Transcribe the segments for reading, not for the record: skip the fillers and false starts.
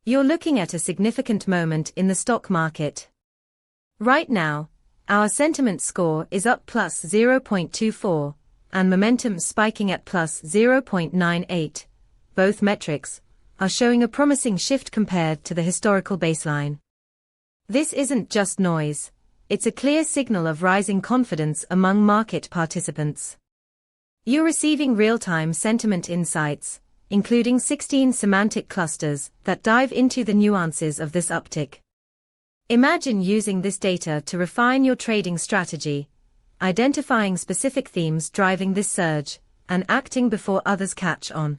You're looking at a significant moment in the stock market. Right now, our sentiment score is up plus 0.24, and momentum spiking at plus 0.98. Both metrics are showing a promising shift compared to the historical baseline. This isn't just noise, it's a clear signal of rising confidence among market participants. You're receiving real-time sentiment insights, including 16 semantic clusters that dive into the nuances of this uptick. Imagine using this data to refine your trading strategy, identifying specific themes driving this surge, and acting before others catch on.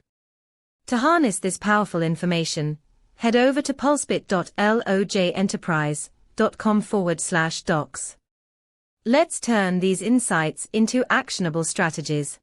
To harness this powerful information, head over to pulsebitlojenterprise.com/docs. Let's turn these insights into actionable strategies.